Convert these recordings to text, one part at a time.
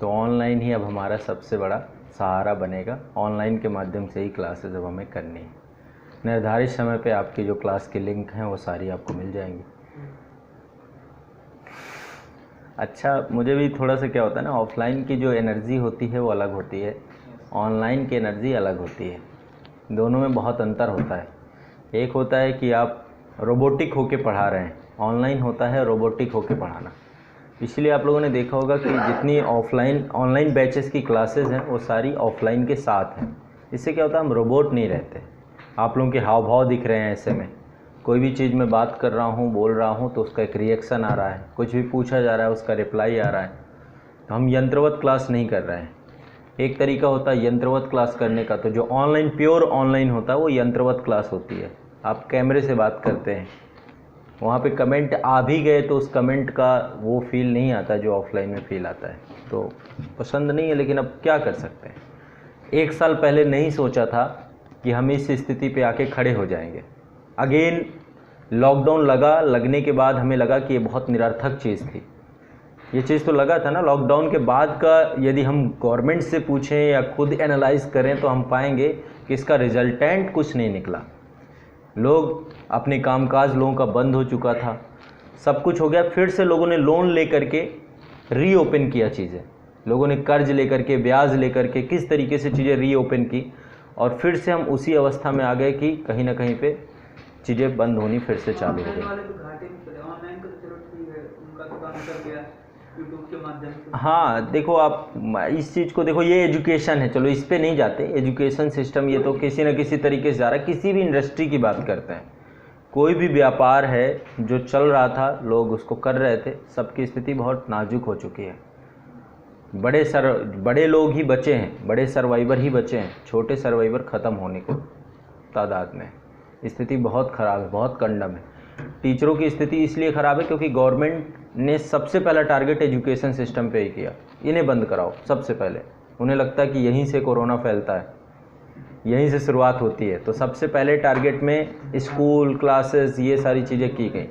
तो ऑनलाइन ही अब हमारा सबसे बड़ा सहारा बनेगा। ऑनलाइन के माध्यम से ही क्लासेस अब हमें करनी है। निर्धारित समय पे आपकी जो क्लास की लिंक हैं वो सारी आपको मिल जाएंगी। अच्छा, मुझे भी थोड़ा सा क्या होता है ना, ऑफलाइन की जो एनर्जी होती है वो अलग होती है, ऑनलाइन की एनर्जी अलग होती है। दोनों में बहुत अंतर होता है। एक होता है कि आप रोबोटिक होके पढ़ा रहे हैं, ऑनलाइन होता है रोबोटिक होके पढ़ाना। इसलिए आप लोगों ने देखा होगा कि जितनी ऑनलाइन बैचेस की क्लासेस हैं वो सारी ऑफलाइन के साथ हैं। इससे क्या होता है, हम रोबोट नहीं रहते। आप लोगों के हाव भाव दिख रहे हैं, ऐसे में कोई भी चीज़ मैं बात कर रहा हूँ, बोल रहा हूँ तो उसका एक रिएक्शन आ रहा है, कुछ भी पूछा जा रहा है उसका रिप्लाई आ रहा है। तो हम यंत्रवत क्लास नहीं कर रहे हैं। एक तरीका होता है यंत्रवत क्लास करने का, तो जो ऑनलाइन प्योर ऑनलाइन होता है वो यंत्रवत क्लास होती है। आप कैमरे से बात करते हैं, वहाँ पे कमेंट आ भी गए तो उस कमेंट का वो फील नहीं आता जो ऑफलाइन में फ़ील आता है। तो पसंद नहीं है, लेकिन अब क्या कर सकते हैं। 1 साल पहले नहीं सोचा था कि हम इस स्थिति पे आके खड़े हो जाएंगे। अगेन लॉकडाउन लगने के बाद हमें लगा कि ये बहुत निरर्थक चीज़ थी। ये चीज़ तो लगा था ना, लॉकडाउन के बाद का यदि हम गवर्नमेंट से पूछें या खुद एनालाइज करें तो हम पाएंगे कि इसका रिजल्टेंट कुछ नहीं निकला। लोग अपने कामकाज लोगों का बंद हो चुका था, सब कुछ हो गया। फिर से लोगों ने लोन ले करके रीओपन किया चीज़ें, लोगों ने कर्ज लेकर के, ब्याज लेकर के किस तरीके से चीज़ें रीओपन की, और फिर से हम उसी अवस्था में आ गए कि कहीं ना कहीं पे चीज़ें बंद होनी फिर से चालू हो गई। हाँ देखो, आप इस चीज़ को देखो, ये एजुकेशन है, चलो इस पे नहीं जाते। एजुकेशन सिस्टम ये तो किसी न किसी तरीके से जा रहा है। किसी भी इंडस्ट्री की बात करते हैं, कोई भी व्यापार है जो चल रहा था, लोग उसको कर रहे थे, सबकी स्थिति बहुत नाजुक हो चुकी है। बड़े लोग ही बचे हैं, बड़े सर्वाइवर ही बचे हैं, छोटे सर्वाइवर ख़त्म होने को तादाद में। स्थिति बहुत ख़राब है, बहुत कंडम है। टीचरों की स्थिति इसलिए ख़राब है क्योंकि गवर्नमेंट ने सबसे पहला टारगेट एजुकेशन सिस्टम पे ही किया, इन्हें बंद कराओ सबसे पहले। उन्हें लगता है कि यहीं से कोरोना फैलता है, यहीं से शुरुआत होती है, तो सबसे पहले टारगेट में स्कूल, क्लासेस, ये सारी चीज़ें की गई।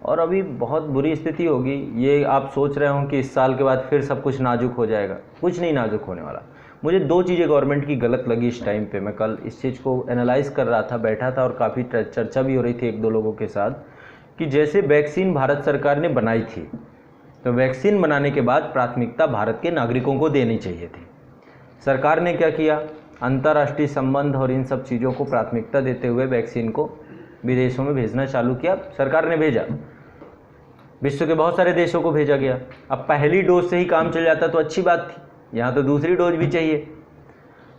और अभी बहुत बुरी स्थिति होगी। ये आप सोच रहे हो कि इस साल के बाद फिर सब कुछ नाजुक हो जाएगा, कुछ नहीं नाजुक होने वाला। मुझे 2 चीज़ें गवर्नमेंट की गलत लगी इस टाइम पे। मैं कल इस चीज़ को एनालाइज कर रहा था, बैठा था, और काफ़ी चर्चा भी हो रही थी 1-2 लोगों के साथ, कि जैसे वैक्सीन भारत सरकार ने बनाई थी, तो वैक्सीन बनाने के बाद प्राथमिकता भारत के नागरिकों को देनी चाहिए थी। सरकार ने क्या किया, अंतर्राष्ट्रीय संबंध और इन सब चीज़ों को प्राथमिकता देते हुए वैक्सीन को विदेशों में भेजना चालू किया। सरकार ने भेजा, विश्व के बहुत सारे देशों को भेजा गया। अब पहली डोज से ही काम चल जाता तो अच्छी बात थी, यहाँ तो दूसरी डोज भी चाहिए।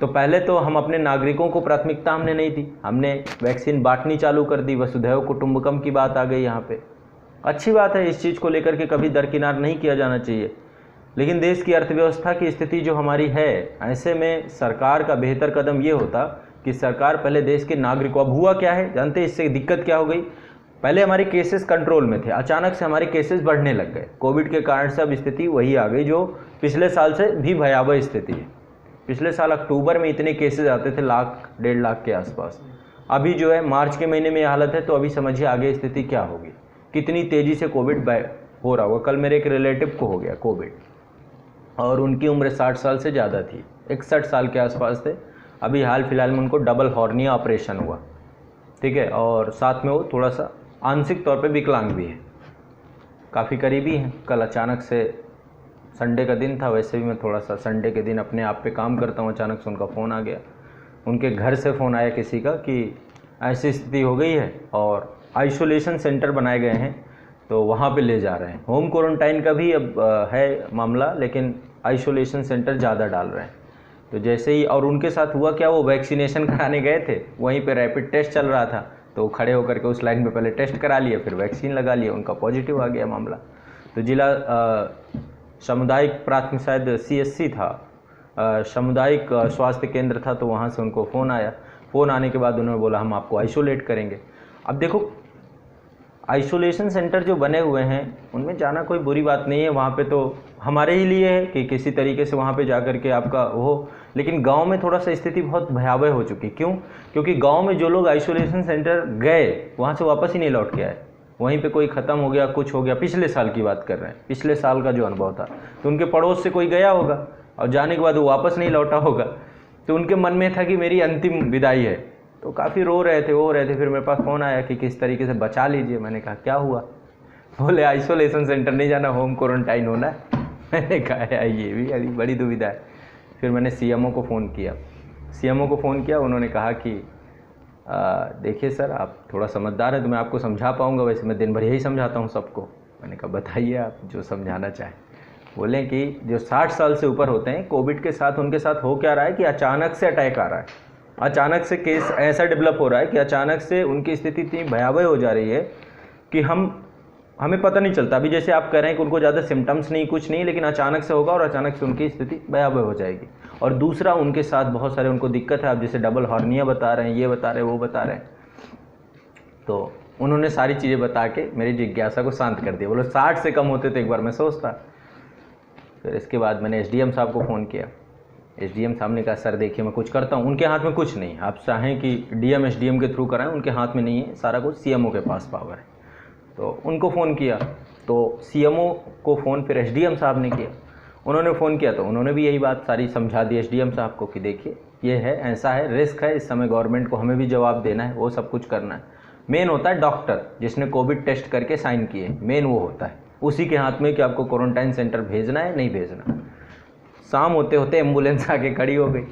तो पहले तो हम अपने नागरिकों को प्राथमिकता हमने नहीं दी, हमने वैक्सीन बांटनी चालू कर दी। वसुधैव कुटुंबकम की बात आ गई यहाँ पे। अच्छी बात है, इस चीज़ को लेकर के कभी दरकिनार नहीं किया जाना चाहिए। लेकिन देश की अर्थव्यवस्था की स्थिति जो हमारी है, ऐसे में सरकार का बेहतर कदम ये होता कि सरकार पहले देश के नागरिकों, अब हुआ क्या है जानते हैं, इससे दिक्कत क्या हो गई। पहले हमारे केसेस कंट्रोल में थे, अचानक से हमारे केसेस बढ़ने लग गए। कोविड के कारण से अब स्थिति वही आ गई जो पिछले साल से भी भयावह स्थिति है। पिछले साल अक्टूबर में इतने केसेस आते थे 1-1.5 लाख के आसपास। अभी जो है मार्च के महीने में यह हालत है, तो अभी समझिए आगे स्थिति क्या होगी, कितनी तेज़ी से कोविड हो रहा होगा। कल मेरे एक रिलेटिव को हो गया कोविड, और उनकी उम्र 60 साल से ज़्यादा थी, 61 साल के आसपास थे। अभी हाल फिलहाल में उनको डबल हॉर्निया ऑपरेशन हुआ, ठीक है, और साथ में वो थोड़ा सा आंशिक तौर पे विकलांग भी है, काफ़ी करीबी हैं। कल अचानक से, संडे का दिन था, वैसे भी मैं थोड़ा सा संडे के दिन अपने आप पे काम करता हूँ, अचानक से उनका फ़ोन आ गया। उनके घर से फ़ोन आया किसी का कि ऐसी स्थिति हो गई है और आइसोलेशन सेंटर बनाए गए हैं, तो वहाँ पे ले जा रहे हैं। होम क्वारंटाइन का भी अब है मामला, लेकिन आइसोलेशन सेंटर ज़्यादा डाल रहे हैं। तो जैसे ही, और उनके साथ हुआ क्या, वो वैक्सीनेशन कराने गए थे, वहीं पे रैपिड टेस्ट चल रहा था, तो खड़े होकर के उस लाइन में पहले टेस्ट करा लिया, फिर वैक्सीन लगा लिया, उनका पॉजिटिव आ गया मामला। तो जिला सामुदायिक प्राथमिक, शायद CSC था, सामुदायिक स्वास्थ्य केंद्र था, तो वहाँ से उनको फ़ोन आया। फ़ोन आने के बाद उन्होंने बोला हम आपको आइसोलेट करेंगे। अब देखो, आइसोलेशन सेंटर जो बने हुए हैं उनमें जाना कोई बुरी बात नहीं है, वहाँ पे तो हमारे ही लिए है कि किसी तरीके से वहाँ पे जा कर के आपका हो। लेकिन गांव में थोड़ा सा स्थिति बहुत भयावह हो चुकी। क्यों? क्योंकि गांव में जो लोग आइसोलेशन सेंटर गए वहाँ से वापस ही नहीं लौट के आए। वहीं पे कोई ख़त्म हो गया, कुछ हो गया, पिछले साल की बात कर रहे हैं, पिछले साल का जो अनुभव था, तो उनके पड़ोस से कोई गया होगा और जाने के बाद वो वापस नहीं लौटा होगा, तो उनके मन में था कि मेरी अंतिम विदाई है, तो काफ़ी रो रहे थे। फिर मेरे पास फ़ोन आया कि किस तरीके से बचा लीजिए। मैंने कहा क्या हुआ? बोले आइसोलेशन सेंटर नहीं जाना, होम क्वारंटाइन होना है। मैंने कहा यार ये भी अभी बड़ी दुविधा है। फिर मैंने सीएमओ को फ़ोन किया। उन्होंने कहा कि देखिए सर, आप थोड़ा समझदार हैं तो मैं आपको समझा पाऊँगा, वैसे मैं दिन भर यही समझाता हूँ सबको। मैंने कहा बताइए आप जो समझाना चाहें। बोले कि जो 60 साल से ऊपर होते हैं, कोविड के साथ उनके साथ हो क्या रहा है कि अचानक से अटैक आ रहा है, अचानक से केस ऐसा डेवलप हो रहा है कि अचानक से उनकी स्थिति इतनी भयावह हो जा रही है कि हमें पता नहीं चलता। अभी जैसे आप कह रहे हैं कि उनको ज़्यादा सिम्टम्स नहीं, कुछ नहीं, लेकिन अचानक से होगा और अचानक से उनकी स्थिति भयावह हो जाएगी। और दूसरा, उनके साथ बहुत सारे उनको दिक्कत है। आप जैसे डबल हॉर्निया बता रहे हैं, ये बता रहे हैं, वो बता रहे हैं, तो उन्होंने सारी चीज़ें बता के मेरी जिज्ञासा को शांत कर दिया। बोलो 60 से कम होते तो एक बार मैं सोचता। फिर इसके बाद मैंने एसडीएम साहब को फ़ोन किया। एसडीएम साहब ने कहा सर देखिए मैं कुछ करता हूँ। उनके हाथ में कुछ नहीं, आप चाहें कि डीएम एसडीएम के थ्रू कराएं, उनके हाथ में नहीं है, सारा कुछ सीएमओ के पास पावर है। तो उनको फ़ोन किया, तो सीएमओ को फ़ोन फिर एसडीएम साहब ने किया। उन्होंने फ़ोन किया तो उन्होंने भी यही बात सारी समझा दी एसडीएम साहब को कि देखिए ये है, ऐसा है, रिस्क है, इस समय गवर्नमेंट को हमें भी जवाब देना है, वो सब कुछ करना है। मेन होता है डॉक्टर जिसने कोविड टेस्ट करके साइन किए, मेन वो होता है, उसी के हाथ में कि आपको क्वारंटाइन सेंटर भेजना है नहीं भेजना। शाम होते होते एम्बुलेंस आके खड़ी हो गई।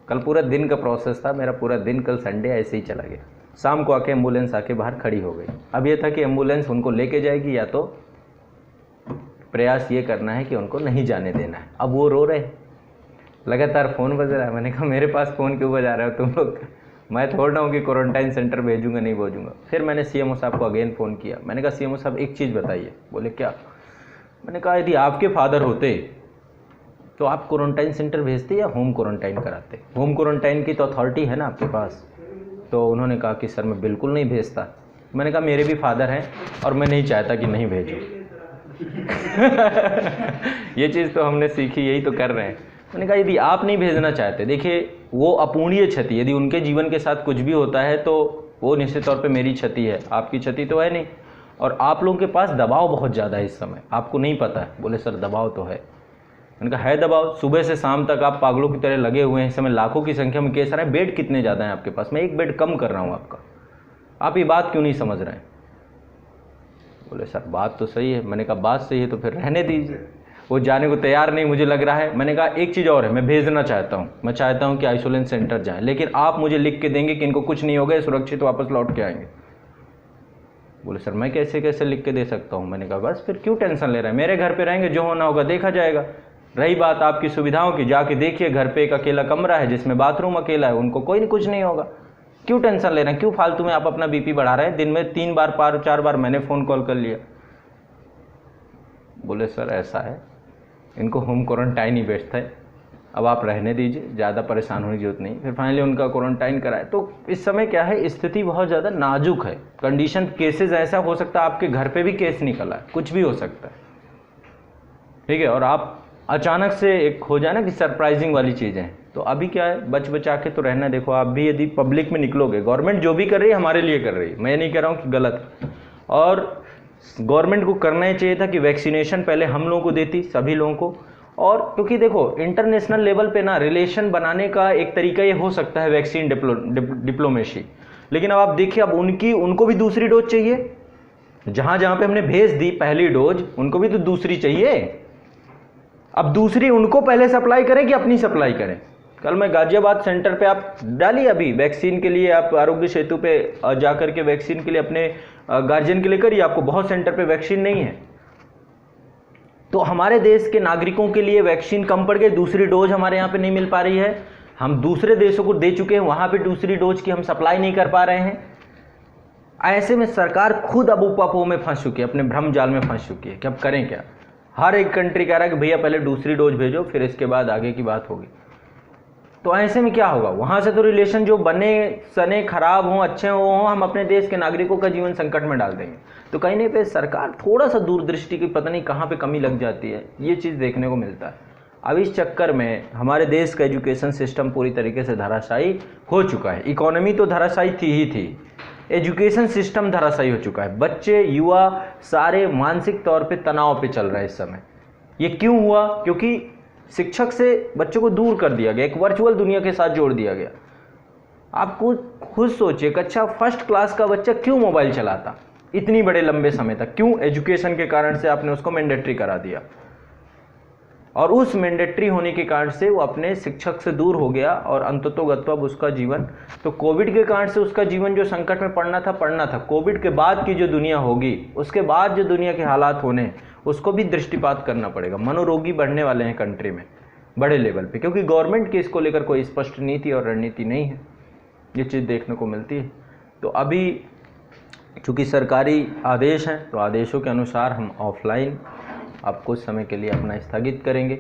कल पूरा दिन का प्रोसेस था मेरा, पूरा दिन कल संडे ऐसे ही चला गया। शाम को आके एम्बुलेंस आके बाहर खड़ी हो गई। अब ये था कि एम्बुलेंस उनको लेके जाएगी या तो प्रयास ये करना है कि उनको नहीं जाने देना है। अब वो रो रहे, लगातार फ़ोन बज रहा है। मैंने कहा मेरे पास फ़ोन क्यों बजा रहे हो तुम लोग, मैं थोड़ा हूँ कि क्वारंटाइन सेंटर भेजूँगा नहीं भेजूँगा। फिर मैंने सीएमओ साहब को अगेन फ़ोन किया। मैंने कहा सीएमओ साहब एक चीज़ बताइए। बोले क्या? मैंने कहा यदि आपके फादर होते तो आप क्वारंटाइन सेंटर भेजते या होम क्वारंटाइन कराते? होम क्वारंटाइन की तो अथॉरिटी है ना आपके पास। तो उन्होंने कहा कि सर मैं बिल्कुल नहीं भेजता। मैंने कहा मेरे भी फादर हैं और मैं नहीं चाहता कि नहीं भेजूँ। ये चीज़ तो हमने सीखी, यही तो कर रहे हैं। मैंने कहा यदि आप नहीं भेजना चाहते, देखिए वो अपूर्णीय क्षति, यदि उनके जीवन के साथ कुछ भी होता है तो वो निश्चित तौर पे मेरी क्षति है, आपकी क्षति तो है नहीं। और आप लोगों के पास दबाव बहुत ज़्यादा है इस समय, आपको नहीं पता है। बोले सर दबाव तो है। मैंने कहा है दबाव, सुबह से शाम तक आप पागलों की तरह लगे हुए हैं, इस समय लाखों की संख्या में केस आ रहे हैं, बेड कितने ज़्यादा हैं आपके पास, मैं एक बेड कम कर रहा हूँ आपका, आप ये बात क्यों नहीं समझ रहे हैं? बोले सर बात तो सही है। मैंने कहा बात सही है तो फिर रहने दीजिए, वो जाने को तैयार नहीं मुझे लग रहा है। मैंने कहा एक चीज़ और है, मैं भेजना चाहता हूँ, मैं चाहता हूँ कि आइसोलेशन सेंटर जाएँ, लेकिन आप मुझे लिख के देंगे कि इनको कुछ नहीं होगा, सुरक्षित वापस लौट के आएंगे। बोले सर मैं कैसे कैसे लिख के दे सकता हूँ? मैंने कहा बस फिर क्यों टेंशन ले रहे हैं, मेरे घर पे रहेंगे, जो होना होगा देखा जाएगा। रही बात आपकी सुविधाओं की, जाके देखिए घर पे एक अकेला कमरा है जिसमें बाथरूम अकेला है, उनको कोई कुछ नहीं होगा, क्यों टेंशन ले रहे हैं, क्यों फालतू में आप अपना बीपी बढ़ा रहे हैं? दिन में 3 बार 4 बार मैंने फ़ोन कॉल कर लिया। बोले सर ऐसा है, इनको होम क्वारंटाइन ही बेस्ट है, अब आप रहने दीजिए, ज़्यादा परेशान होने की जरूरत नहीं। फिर फाइनली उनका क्वारंटाइन कराए। तो इस समय क्या है, स्थिति बहुत ज़्यादा नाजुक है, कंडीशन, केसेस ऐसा हो सकता है आपके घर पे भी केस निकला है, कुछ भी हो सकता है, ठीक है। और आप अचानक से एक हो जाए ना कि सरप्राइजिंग वाली चीज़ें, तो अभी क्या है, बच बचा के तो रहना। देखो आप भी यदि पब्लिक में निकलोगे, गवर्नमेंट जो भी कर रही है हमारे लिए कर रही है, मैं नहीं कह रहा हूँ कि गलत, और गवर्नमेंट को करना ही चाहिए था कि वैक्सीनेशन पहले हम लोगों को देती, सभी लोगों को। और क्योंकि देखो इंटरनेशनल लेवल पे ना रिलेशन बनाने का एक तरीका ये हो सकता है वैक्सीन डिप्लोमेसी, लेकिन अब आप देखिए, अब उनको भी दूसरी डोज चाहिए, जहाँ जहाँ पे हमने भेज दी पहली डोज, उनको भी तो दूसरी चाहिए। अब दूसरी उनको पहले सप्लाई करें कि अपनी सप्लाई करें? कल मैं गाजियाबाद सेंटर पे, आप डालिए अभी वैक्सीन के लिए, आप आरोग्य सेतु पे जाकर के वैक्सीन के लिए अपने गार्जियन के लिए करिए, आपको बहुत सेंटर पे वैक्सीन नहीं है। तो हमारे देश के नागरिकों के लिए वैक्सीन कम पड़ गई, दूसरी डोज हमारे यहाँ पे नहीं मिल पा रही है, हम दूसरे देशों को दे चुके हैं, वहाँ पे दूसरी डोज की हम सप्लाई नहीं कर पा रहे हैं। ऐसे में सरकार खुद अब उपापों में फंस चुकी है, अपने भ्रम जाल में फंस चुकी है कि अब करें क्या। हर एक कंट्री कह रहा है कि भैया पहले दूसरी डोज भेजो, फिर इसके बाद आगे की बात होगी। तो ऐसे में क्या होगा, वहाँ से तो रिलेशन जो बने सने खराब हों अच्छे हों, हम अपने देश के नागरिकों का जीवन संकट में डाल देंगे। तो कहीं नहीं पे सरकार थोड़ा सा दूरदृष्टि की पता नहीं कहाँ पे कमी लग जाती है, ये चीज़ देखने को मिलता है। अब इस चक्कर में हमारे देश का एजुकेशन सिस्टम पूरी तरीके से धराशायी हो चुका है। इकोनॉमी तो धराशायी थी ही थी, एजुकेशन सिस्टम धराशायी हो चुका है। बच्चे, युवा सारे मानसिक तौर पे तनाव पे चल रहे हैं इस समय। ये क्यों हुआ? क्योंकि शिक्षक से बच्चों को दूर कर दिया गया, एक वर्चुअल दुनिया के साथ जोड़ दिया गया। आपको खुद सोचिए, कक्षा फर्स्ट क्लास का बच्चा क्यों मोबाइल चलाता इतनी बड़े लंबे समय तक? क्यों? एजुकेशन के कारण से आपने उसको मैंडेटरी करा दिया, और उस मैंडेटरी होने के कारण से वो अपने शिक्षक से दूर हो गया, और अंततोगत्वा उसका जीवन, तो कोविड के कारण से उसका जीवन जो संकट में पड़ना था। कोविड के बाद की जो दुनिया होगी, उसके बाद जो दुनिया के हालात होने, उसको भी दृष्टिपात करना पड़ेगा। मनोरोगी बढ़ने वाले हैं कंट्री में बड़े लेवल पे, क्योंकि गवर्नमेंट की इसको लेकर कोई स्पष्ट नीति और रणनीति नहीं है। ये चीज़ देखने को मिलती है। तो अभी चूँकि सरकारी आदेश हैं, तो आदेशों के अनुसार हम ऑफलाइन अब कुछ समय के लिए अपना स्थगित करेंगे।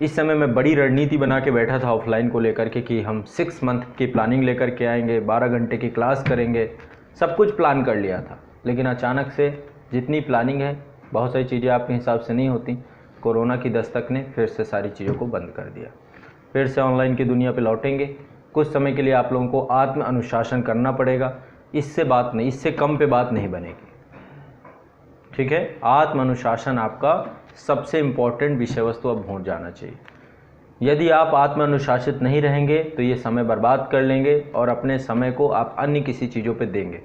इस समय मैं बड़ी रणनीति बना के बैठा था ऑफलाइन को लेकर के कि हम 6 मंथ की प्लानिंग लेकर के आएंगे, 12 घंटे की क्लास करेंगे, सब कुछ प्लान कर लिया था। लेकिन अचानक से जितनी प्लानिंग है, बहुत सारी चीज़ें आपके हिसाब से नहीं होती। कोरोना की दस्तक ने फिर से सारी चीज़ों को बंद कर दिया। फिर से ऑनलाइन की दुनिया पर लौटेंगे। कुछ समय के लिए आप लोगों को आत्म अनुशासन करना पड़ेगा। इससे बात नहीं, इससे कम पे बात नहीं बनेगी, ठीक है। आत्म अनुशासन आपका सबसे इम्पोर्टेंट विषय वस्तु अब हो जाना चाहिए। यदि आप आत्म अनुशासित नहीं रहेंगे तो ये समय बर्बाद कर लेंगे और अपने समय को आप अन्य किसी चीज़ों पे देंगे।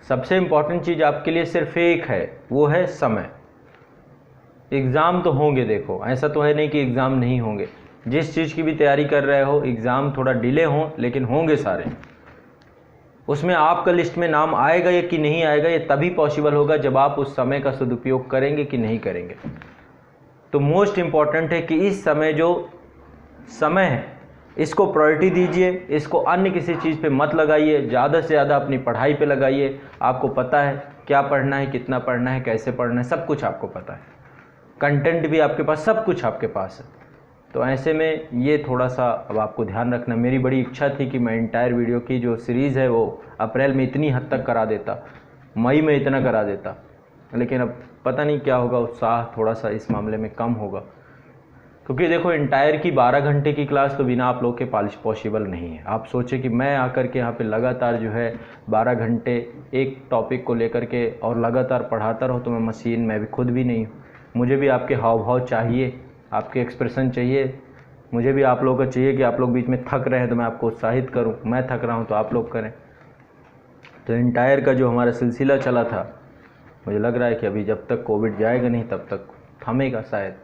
सबसे इम्पोर्टेंट चीज़ आपके लिए सिर्फ एक है, वो है समय। एग्ज़ाम तो होंगे, देखो ऐसा तो है नहीं कि एग्ज़ाम नहीं होंगे। जिस चीज़ की भी तैयारी कर रहे हो, एग्ज़ाम थोड़ा डिले हो लेकिन होंगे सारे। उसमें आपका लिस्ट में नाम आएगा या कि नहीं आएगा, ये तभी पॉसिबल होगा जब आप उस समय का सदुपयोग करेंगे कि नहीं करेंगे। तो मोस्ट इम्पॉर्टेंट है कि इस समय जो समय है इसको प्रायोरिटी दीजिए, इसको अन्य किसी चीज़ पे मत लगाइए, ज़्यादा से ज़्यादा अपनी पढ़ाई पे लगाइए। आपको पता है क्या पढ़ना है, कितना पढ़ना है, कैसे पढ़ना है, सब कुछ आपको पता है। कंटेंट भी आपके पास, सब कुछ आपके पास है। तो ऐसे में ये थोड़ा सा अब आपको ध्यान रखना। मेरी बड़ी इच्छा थी कि मैं इंटायर वीडियो की जो सीरीज़ है वो अप्रैल में इतनी हद तक करा देता, मई में इतना करा देता, लेकिन अब पता नहीं क्या होगा, उत्साह थोड़ा सा इस मामले में कम होगा। क्योंकि देखो इंटायर की 12 घंटे की क्लास तो बिना आप लोग के पॉसिबल नहीं है। आप सोचें कि मैं आकर के यहाँ पे लगातार जो है 12 घंटे एक टॉपिक को लेकर के और लगातार पढ़ाता रहूँ, तो मैं मशीन, मैं भी खुद भी नहीं हूँ। मुझे भी आपके हाव भाव चाहिए, आपके एक्सप्रेशन चाहिए, मुझे भी आप लोगों को चाहिए कि आप लोग बीच में थक रहे हैं तो मैं आपको उत्साहित करूं, मैं थक रहा हूं तो आप लोग करें। तो इंटायर का जो हमारा सिलसिला चला था, मुझे लग रहा है कि अभी जब तक कोविड जाएगा नहीं तब तक थमेगा शायद।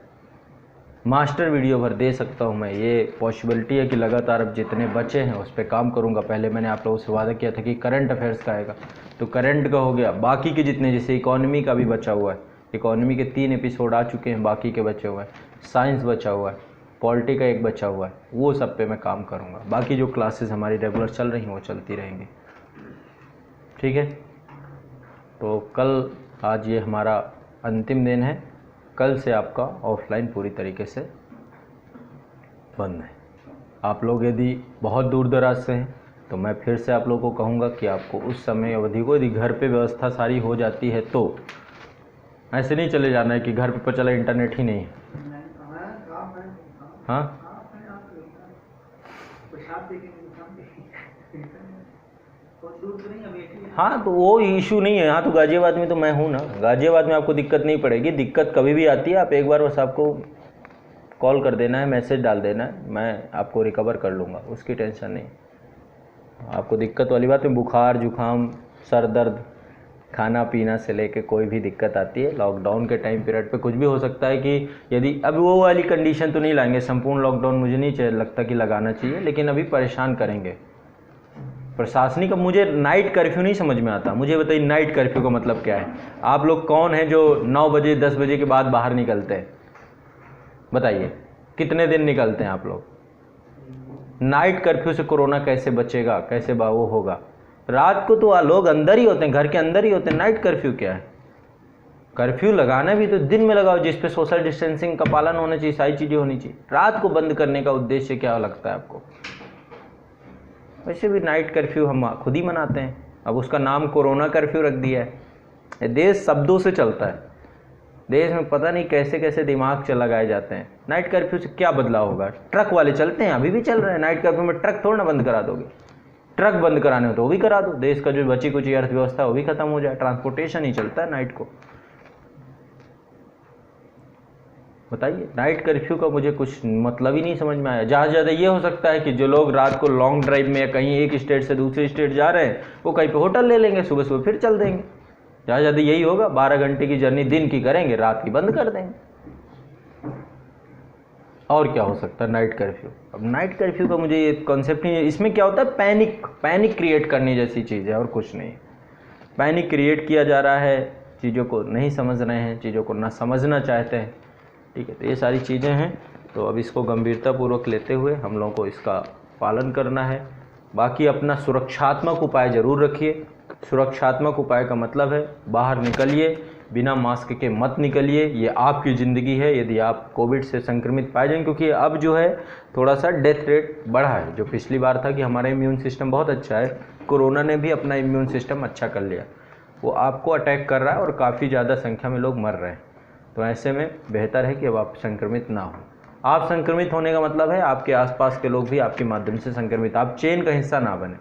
मास्टर वीडियो भर दे सकता हूं मैं, ये पॉसिबिलिटी है कि लगातार अब जितने बचे हैं उस पर काम करूँगा। पहले मैंने आप लोगों से वादा किया था कि करंट अफेयर्स का आएगा, तो करंट का हो गया। बाकी के जितने, जैसे इकोनॉमी का भी बचा हुआ है, इकोनॉमी के 3 एपिसोड आ चुके हैं, बाकी के बचे हुए हैं। साइंस बचा हुआ है, पॉलिटी का एक बचा हुआ है, वो सब पे मैं काम करूँगा। बाकी जो क्लासेस हमारी रेगुलर चल रही हैं वो चलती रहेंगी, ठीक है। तो कल, आज ये हमारा अंतिम दिन है, कल से आपका ऑफलाइन पूरी तरीके से बंद है। आप लोग यदि बहुत दूर दराज से हैं तो मैं फिर से आप लोगों को कहूँगा कि आपको उस समय अवधि को, यदि घर पे व्यवस्था सारी हो जाती है तो ऐसे नहीं चले जाना है कि घर पे पता चला इंटरनेट ही नहीं है। हाँ हाँ, तो वो इशू नहीं है। यहाँ तो गाजियाबाद में तो मैं हूँ ना, गाजियाबाद में आपको दिक्कत नहीं पड़ेगी। दिक्कत कभी भी आती है, आप एक बार बस आपको कॉल कर देना है, मैसेज डाल देना है, मैं आपको रिकवर कर लूँगा, उसकी टेंशन नहीं। आपको दिक्कत वाली बात है, बुखार, जुकाम, सर दर्द, खाना पीना से लेके कोई भी दिक्कत आती है, लॉकडाउन के टाइम पीरियड पे कुछ भी हो सकता है कि यदि अब वो वाली कंडीशन तो नहीं लाएंगे, संपूर्ण लॉकडाउन मुझे नहीं लगता कि लगाना चाहिए, लेकिन अभी परेशान करेंगे प्रशासनिक। अब मुझे नाइट कर्फ्यू नहीं समझ में आता, मुझे बताइए नाइट कर्फ्यू का मतलब क्या है? आप लोग कौन है जो 9 बजे 10 बजे के बाद बाहर निकलते हैं? बताइए कितने दिन निकलते हैं आप लोग? नाइट कर्फ्यू से कोरोना कैसे बचेगा, कैसे वो होगा? रात को तो लोग अंदर ही होते हैं, घर के अंदर ही होते हैं, नाइट कर्फ्यू क्या है? कर्फ्यू लगाना भी तो दिन में लगाओ, जिस पे सोशल डिस्टेंसिंग का पालन होना चाहिए, सारी चीज़ें होनी चाहिए। रात को बंद करने का उद्देश्य क्या लगता है आपको? वैसे भी नाइट कर्फ्यू हम खुद ही मनाते हैं, अब उसका नाम कोरोना कर्फ्यू रख दिया है। देश शब्दों से चलता है, देश में पता नहीं कैसे कैसे दिमाग लगाए जाते हैं। नाइट कर्फ्यू से क्या बदलाव होगा? ट्रक वाले चलते हैं, अभी भी चल रहे हैं। नाइट कर्फ्यू में ट्रक थोड़ा ना बंद करा दोगे, ट्रक बंद कराने हो तो वो भी करा दो, देश का जो बची कुची अर्थव्यवस्था वो भी खत्म हो जाए, ट्रांसपोर्टेशन ही चलता है नाइट को। बताइए, नाइट कर्फ्यू का मुझे कुछ मतलब ही नहीं समझ में आया। ज़्यादा से ज़्यादा ये हो सकता है कि जो लोग रात को लॉन्ग ड्राइव में या कहीं एक स्टेट से दूसरे स्टेट जा रहे हैं वो कहीं पे होटल ले लेंगे, सुबह सुबह फिर चल देंगे। ज़्यादा से ज़्यादा यही होगा, 12 घंटे की जर्नी दिन की करेंगे, रात की बंद कर देंगे। और क्या हो सकता है नाइट कर्फ्यू। अब नाइट कर्फ्यू का मुझे ये कॉन्सेप्ट नहीं है। इसमें क्या होता है, पैनिक क्रिएट करने जैसी चीज़ है और कुछ नहीं। पैनिक क्रिएट किया जा रहा है, चीज़ों को नहीं समझ रहे हैं, चीज़ों को ना समझना चाहते हैं। ठीक है, तो ये सारी चीज़ें हैं। तो अब इसको गंभीरतापूर्वक लेते हुए हम लोगों को इसका पालन करना है। बाकी अपना सुरक्षात्मक उपाय ज़रूर रखिए। सुरक्षात्मक उपाय का मतलब है बाहर निकलिए, बिना मास्क के मत निकलिए, ये आपकी ज़िंदगी है। यदि आप कोविड से संक्रमित पाए जाएंगे, क्योंकि अब जो है थोड़ा सा डेथ रेट बढ़ा है। जो पिछली बार था कि हमारा इम्यून सिस्टम बहुत अच्छा है, कोरोना ने भी अपना इम्यून सिस्टम अच्छा कर लिया, वो आपको अटैक कर रहा है और काफ़ी ज़्यादा संख्या में लोग मर रहे हैं। तो ऐसे में बेहतर है कि अब आप संक्रमित ना हो। आप संक्रमित होने का मतलब है आपके आसपास के लोग भी आपके माध्यम से संक्रमित, आप चेन का हिस्सा ना बने।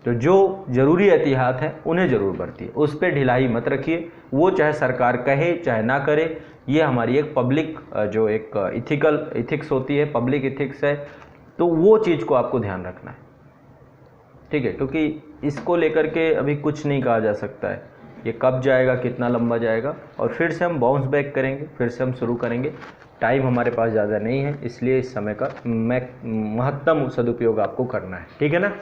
तो जो ज़रूरी एहतियात हैं उन्हें ज़रूर बरतिए, उस पर ढिलाई मत रखिए। वो चाहे सरकार कहे चाहे ना करे, ये हमारी एक पब्लिक जो एक इथिक्स होती है, पब्लिक इथिक्स है, तो वो चीज़ को आपको ध्यान रखना है। ठीक है, क्योंकि इसको लेकर के अभी कुछ नहीं कहा जा सकता है, ये कब जाएगा, कितना लंबा जाएगा, और फिर से हम बाउंस बैक करेंगे, फिर से हम शुरू करेंगे। टाइम हमारे पास ज़्यादा नहीं है, इसलिए इस समय का महत्तम सदुपयोग आपको करना है। ठीक है ना।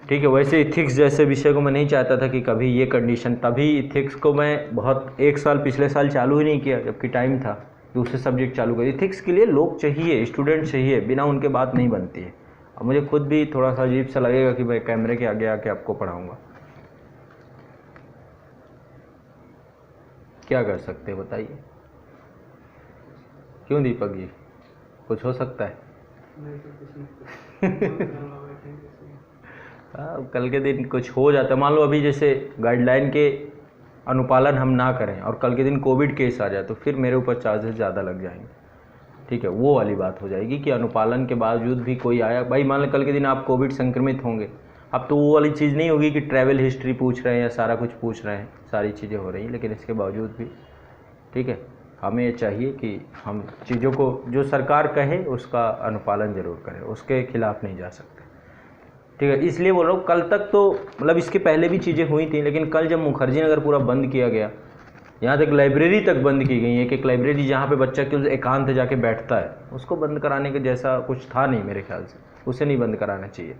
ठीक है, वैसे इथिक्स जैसे विषय को मैं नहीं चाहता था कि कभी ये कंडीशन, तभी इथिक्स को मैं बहुत एक साल पिछले साल चालू ही नहीं किया, जबकि टाइम था, दूसरे सब्जेक्ट चालू कर। इथिक्स के लिए लोग चाहिए, स्टूडेंट चाहिए, बिना उनके बात नहीं बनती है। अब मुझे खुद भी थोड़ा सा अजीब सा लगेगा कि मैं कैमरे के आगे आके आपको पढ़ाऊँगा। क्या कर सकते हैं बताइए। क्यों दीपक जी, कुछ हो सकता है? कल के दिन कुछ हो जाता है, मान लो अभी जैसे गाइडलाइन के अनुपालन हम ना करें और कल के दिन कोविड केस आ जाए, तो फिर मेरे ऊपर चार्जेस ज़्यादा लग जाएंगे। ठीक है, वो वाली बात हो जाएगी कि अनुपालन के बावजूद भी कोई आया। भाई मान लो कल के दिन आप कोविड संक्रमित होंगे, अब तो वो वाली चीज़ नहीं होगी कि ट्रैवल हिस्ट्री पूछ रहे हैं या सारा कुछ पूछ रहे हैं, सारी चीज़ें हो रही हैं, लेकिन इसके बावजूद भी ठीक है, हमें ये चाहिए कि हम चीज़ों को जो सरकार कहे उसका अनुपालन ज़रूर करें, उसके खिलाफ़ नहीं जा सकते। ठीक है, इसलिए बोल रहा हूँ, कल तक तो मतलब इसके पहले भी चीज़ें हुई थी, लेकिन कल जब मुखर्जी नगर पूरा बंद किया गया, यहाँ तक लाइब्रेरी तक बंद की गई, एक लाइब्रेरी जहाँ पे बच्चा केवल एकांत जाके बैठता है, उसको बंद कराने के जैसा कुछ था नहीं मेरे ख्याल से, उसे नहीं बंद कराना चाहिए।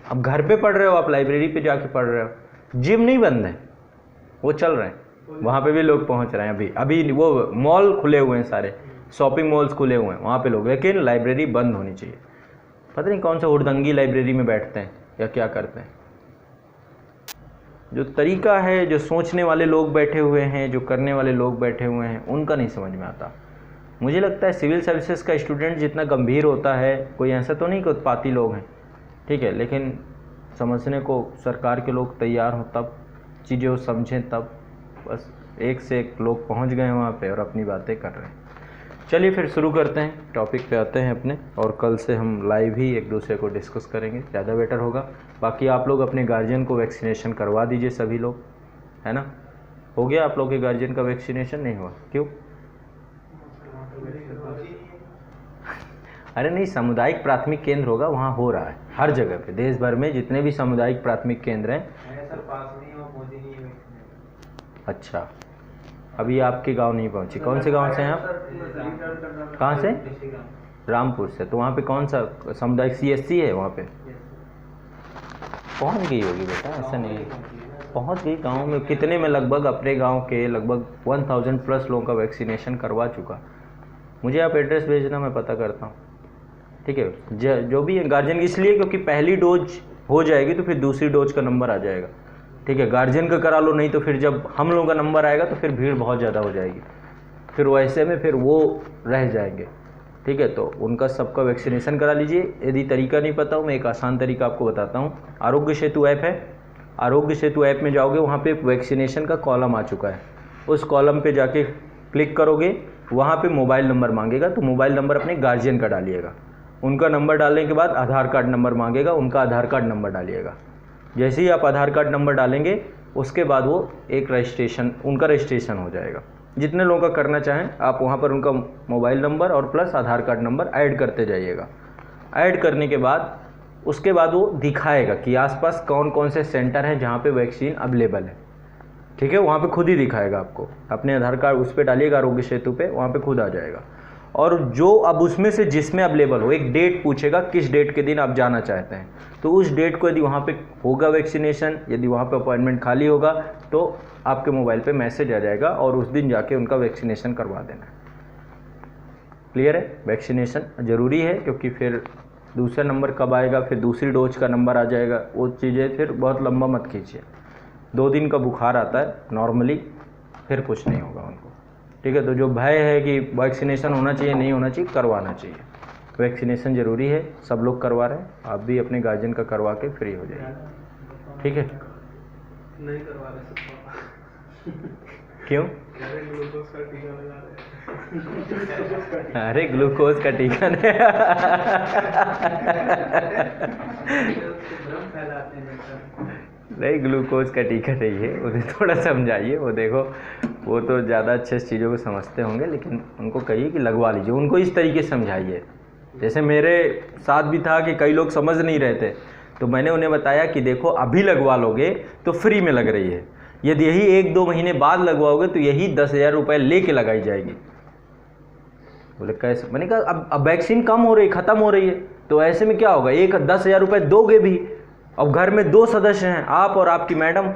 अब घर पे पढ़ रहे हो, आप लाइब्रेरी पे जाके पढ़ रहे हो, जिम नहीं बंद है, वो चल रहे हैं, वहाँ पे भी लोग पहुँच रहे हैं। अभी वो मॉल खुले हुए हैं, सारे शॉपिंग मॉल्स खुले हुए हैं, वहाँ पे लोग, लेकिन लाइब्रेरी बंद होनी चाहिए। पता नहीं कौन सा हुड़दंगी लाइब्रेरी में बैठते हैं या क्या करते हैं। जो तरीका है, जो सोचने वाले लोग बैठे हुए हैं, जो करने वाले लोग बैठे हुए हैं, उनका नहीं समझ में आता। मुझे लगता है सिविल सर्विसेज का स्टूडेंट जितना गंभीर होता है, कोई ऐसा तो नहीं कि उत्पाती लोग हैं, ठीक है, लेकिन समझने को सरकार के लोग तैयार हों तब, चीज़ें वो समझें तब। बस एक से एक लोग पहुंच गए हैं वहाँ पे और अपनी बातें कर रहे हैं। चलिए फिर शुरू करते हैं, टॉपिक पे आते हैं अपने, और कल से हम लाइव ही एक दूसरे को डिस्कस करेंगे, ज़्यादा बेटर होगा। बाकी आप लोग अपने गार्जियन को वैक्सीनेशन करवा दीजिए, सभी लोग, है ना। हो गया आप लोग के गार्जियन का वैक्सीनेशन? नहीं हुआ, क्यों? अरे नहीं, सामुदायिक प्राथमिक केंद्र होगा, वहाँ हो रहा है हर जगह पे, देश भर में जितने भी सामुदायिक प्राथमिक केंद्र हैं। अच्छा, अभी आपके गांव नहीं पहुंची? कौन से गांव से हैं आप? कहाँ से? रामपुर से। तो वहाँ पे कौन सा सामुदायिक CSC है? वहाँ पे पहुँच गई होगी बेटा, ऐसा नहीं पहुँच गई। गांव में कितने में? लगभग अपने गांव के लगभग 1000 प्लस लोगों का वैक्सीनेशन करवा चुका। मुझे आप एड्रेस भेजना, मैं पता करता हूँ, ठीक है। जो भी है गार्जियन, इसलिए क्योंकि पहली डोज हो जाएगी तो फिर दूसरी डोज का नंबर आ जाएगा, ठीक है। गार्जियन का करा लो, नहीं तो फिर जब हम लोगों का नंबर आएगा तो फिर भीड़ बहुत ज़्यादा हो जाएगी, फिर वैसे में फिर वो रह जाएंगे, ठीक है। तो उनका सबका वैक्सीनेशन करा लीजिए। यदि तरीका नहीं पता हो, मैं एक आसान तरीका आपको बताता हूँ। आरोग्य सेतु ऐप है, आरोग्य सेतु ऐप में जाओगे, वहाँ पे वैक्सीनेशन का कॉलम आ चुका है, उस कॉलम पे जाके क्लिक करोगे, वहाँ पे मोबाइल नंबर मांगेगा, तो मोबाइल नंबर अपने गार्जियन का डालिएगा, उनका नंबर डालने के बाद आधार कार्ड नंबर मांगेगा, उनका आधार कार्ड नंबर डालिएगा। जैसे ही आप आधार कार्ड नंबर डालेंगे उसके बाद वो एक रजिस्ट्रेशन, उनका रजिस्ट्रेशन हो जाएगा। जितने लोगों का करना चाहें आप वहाँ पर उनका मोबाइल नंबर और प्लस आधार कार्ड नंबर ऐड करते जाइएगा। ऐड करने के बाद उसके बाद वो दिखाएगा कि आसपास कौन कौन से सेंटर हैं जहाँ पे वैक्सीन अवेलेबल है। ठीक है, वहाँ पे खुद ही दिखाएगा आपको। अपने आधार कार्ड उस पर डालिएगा आरोग्य सेतु पे, वहाँ पे खुद आ जाएगा। और जो अब उसमें से जिसमें अवेलेबल हो, एक डेट पूछेगा किस डेट के दिन आप जाना चाहते हैं, तो उस डेट को यदि वहाँ पे होगा वैक्सीनेशन, यदि वहाँ पे अपॉइंटमेंट खाली होगा तो आपके मोबाइल पे मैसेज आ जाएगा और उस दिन जाके उनका वैक्सीनेशन करवा देना। क्लियर है? वैक्सीनेशन ज़रूरी है क्योंकि फिर दूसरा नंबर कब आएगा, फिर दूसरी डोज का नंबर आ जाएगा, वो चीज़ें फिर बहुत लंबा मत खींचिए। 2 दिन का बुखार आता है नॉर्मली, फिर कुछ नहीं होगा उनको। ठीक है, तो जो भय है कि वैक्सीनेशन होना चाहिए नहीं होना चाहिए, करवाना चाहिए। वैक्सीनेशन ज़रूरी है, सब लोग करवा रहे हैं, आप भी अपने गार्जियन का करवा के फ्री हो जाइए। ठीक है? नहीं करवा रहे। क्यों? ग्लूकोज का टीका लगा रहे। अरे ग्लूकोज का टीका नहीं नहीं, ग्लूकोज का टीका नहीं है, उन्हें थोड़ा समझाइए। वो देखो, वो तो ज़्यादा अच्छे चीज़ों को समझते होंगे, लेकिन उनको कहिए कि लगवा लीजिए। उनको इस तरीके से समझाइए। जैसे मेरे साथ भी था कि कई लोग समझ नहीं रहे थे, तो मैंने उन्हें बताया कि देखो अभी लगवा लोगे तो फ्री में लग रही है, यदि यही 1-2 महीने बाद लगवाओगे तो यही 10,000 रुपये ले कर लगाई जाएगी। बोले कैसे? मैंने कहा अब वैक्सीन कम हो रही, ख़त्म हो रही है, तो ऐसे में क्या होगा, 10,000 रुपये दोगे भी। अब घर में 2 सदस्य हैं, आप और आपकी मैडम,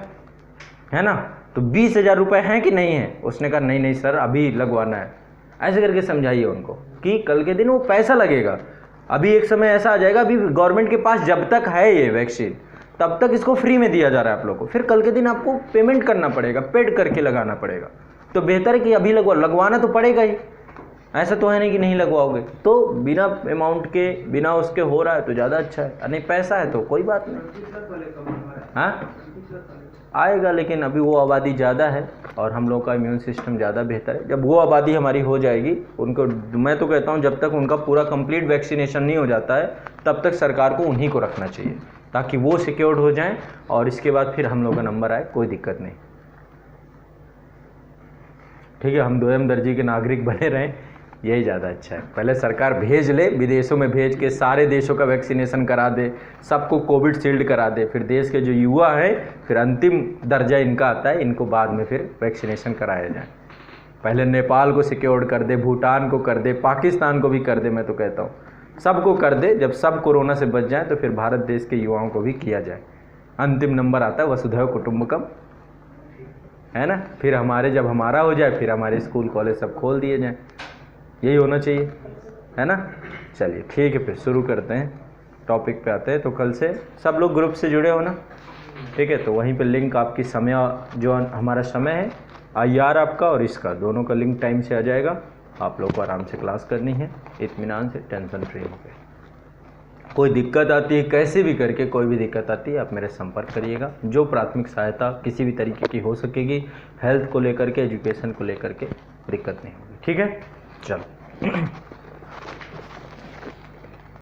है ना, तो 20,000 रुपये हैं कि नहीं है? उसने कहा नहीं सर अभी लगवाना है। ऐसे करके समझाइए उनको कि कल के दिन वो पैसा लगेगा। अभी एक समय ऐसा आ जाएगा, अभी गवर्नमेंट के पास जब तक है ये वैक्सीन तब तक इसको फ्री में दिया जा रहा है आप लोग को, फिर कल के दिन आपको पेमेंट करना पड़ेगा, पेड करके लगाना पड़ेगा। तो बेहतर है कि अभी लगवाना तो पड़ेगा ही, ऐसा तो है नहीं कि नहीं लगवाओगे। तो बिना अमाउंट के, बिना उसके हो रहा है तो ज़्यादा अच्छा है, नहीं पैसा है तो कोई बात नहीं। हाँ आएगा, लेकिन अभी वो आबादी ज़्यादा है और हम लोग का इम्यून सिस्टम ज़्यादा बेहतर है। जब वो आबादी हमारी हो जाएगी, उनको, मैं तो कहता हूँ जब तक उनका पूरा कंप्लीट वैक्सीनेशन नहीं हो जाता है तब तक सरकार को उन्हीं को रखना चाहिए, ताकि वो सिक्योर्ड हो जाएं और इसके बाद फिर हम लोग का नंबर आए, कोई दिक्कत नहीं। ठीक है, हम 2M दर्जी के नागरिक बने रहें, यही ज़्यादा अच्छा है। पहले सरकार भेज ले, विदेशों में भेज के सारे देशों का वैक्सीनेशन करा दे, सबको कोविड शील्ड करा दे, फिर देश के जो युवा हैं फिर अंतिम दर्जा इनका आता है, इनको बाद में फिर वैक्सीनेशन कराया जाए। पहले नेपाल को सिक्योर्ड कर दे, भूटान को कर दे, पाकिस्तान को भी कर दे, मैं तो कहता हूँ सबको कर दे। जब सब कोरोना से बच जाए तो फिर भारत देश के युवाओं को भी किया जाए। अंतिम नंबर आता है वसुधैव कुटुंबकम, है ना। फिर हमारे, जब हमारा हो जाए फिर हमारे स्कूल कॉलेज सब खोल दिए जाएँ, यही होना चाहिए, है ना। चलिए ठीक है, फिर शुरू करते हैं, टॉपिक पे आते हैं। तो कल से सब लोग ग्रुप से जुड़े हो ना, ठीक है। तो वहीं पे लिंक आपकी समय, जो हमारा समय है IR आपका और इसका, दोनों का लिंक टाइम से आ जाएगा। आप लोग को आराम से क्लास करनी है, इत्मीनान से, टेंशन फ्री होकर। कोई दिक्कत आती है, कैसे भी करके कोई भी दिक्कत आती है आप मेरे संपर्क करिएगा। जो प्राथमिक सहायता किसी भी तरीके की हो सकेगी, हेल्थ को लेकर के, एजुकेशन को लेकर के, दिक्कत नहीं होगी। ठीक है, चलो।